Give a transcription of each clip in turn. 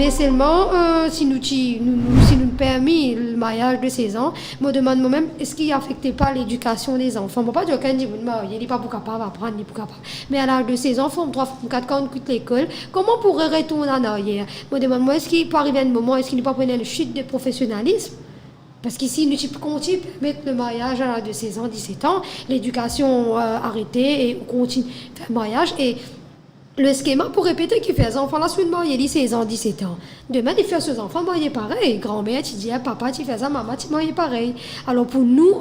Mais seulement, si nous permis le mariage de 16 ans, je me demande moi-même, est-ce qu'il n'affecte pas l'éducation des enfants? Je ne pas dire qu'un dit, il n'est pas pour capable d'apprendre, il n'est pas capable. Mais à l'âge de 16 ans, forme 3, forme 4, quand on quitte l'école, comment on pourrait retourner en arrière? Je me demande, moi, est-ce qu'il peut arriver un moment, est-ce qu'il n'est pas prendre une chute de professionnalisme? Parce qu'ici, nous continuons à mettre le mariage à l'âge de 16 ans, 17 ans, l'éducation arrêtée et on continue à faire le mariage. Et le schéma pour répéter qu'il fait les enfants là, soit marié 16 ans, 17 ans. Demain, il fait ses enfants mariés pareil. Grand-mère, tu dis à papa, tu fais ça, maman, tu marié pareil. Alors pour nous,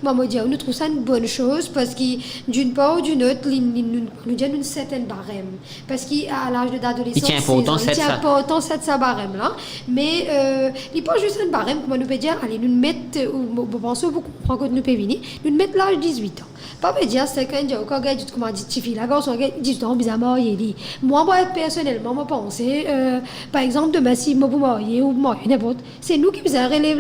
maman dit, nous trouvons ça une bonne chose parce que d'une part ou d'une autre, nous donne une certaine barème. Parce qu'à l'âge de l'adolescence, il tient important cette barème là. Mais il n'est pas juste une barème, comme nous peut dire, allez, nous mettre, vous pensez, vous comprenez que nous peut venir, nous mettre l'âge de 18 ans. Pas me dire, c'est quand il dit, comment dit, tu fais la garçon, 18 ans, bizarrement, il dit. Moi, personnellement, je pense, par exemple, demain, si je me marier ou marier n'importe, c'est nous qui relève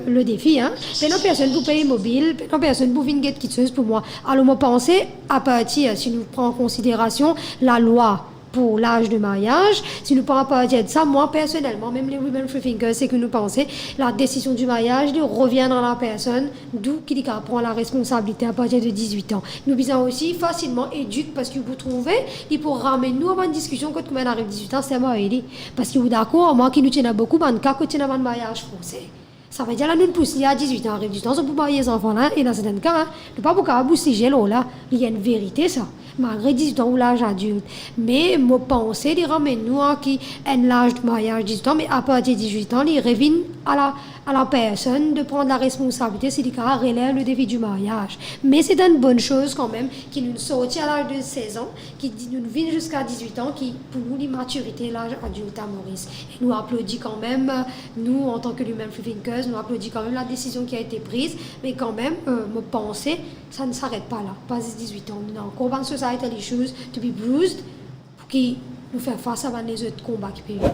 le défi. Hein. Mais non, personne pour payer mobile, non, personne pour venir quitteuse pour moi. Alors, je pense, à partir, si nous prenons en considération la loi pour l'âge de mariage, si nous prenons à partir de ça, moi personnellement, même les Women Free Thinkers, c'est que nous pensons la décision du mariage revient dans la personne, d'où qui prend la responsabilité à partir de 18 ans. Nous visons aussi facilement éduquer parce que vous trouvez, il pour ramener nous à une discussion quand on arrive à 18 ans, c'est moi et parce que vous d'accord, moi qui nous tiens beaucoup, dans le cas que tu as un mariage forcé. Ça veut dire là, nous poussons à 18 ans, arrive 18 ans, on peut marier les enfants là, et dans certains cas, ne pas beaucoup bouger là, il y a une vérité ça. Malgré 18 ans ou l'âge adulte. Mais je pense de ramener nous qui un l'âge de mariage 18 ans, mais à partir de 18 ans, il revient à la personne de prendre la responsabilité si le cas relève le défi du mariage. Mais c'est une bonne chose quand même qui nous sortit à l'âge de 16 ans, qui nous vient jusqu'à 18 ans, qui pour nous l'immaturité l'âge adulte à Maurice. Et nous applaudit quand même, nous en tant que Women Free Thinkers, nous applaudit quand même la décision qui a été prise, mais quand même, me penser, ça ne s'arrête pas là, pas 18 ans. Nous avons encore societal issues to be bruised pour qui nous faire face à les autres combats qui peuvent.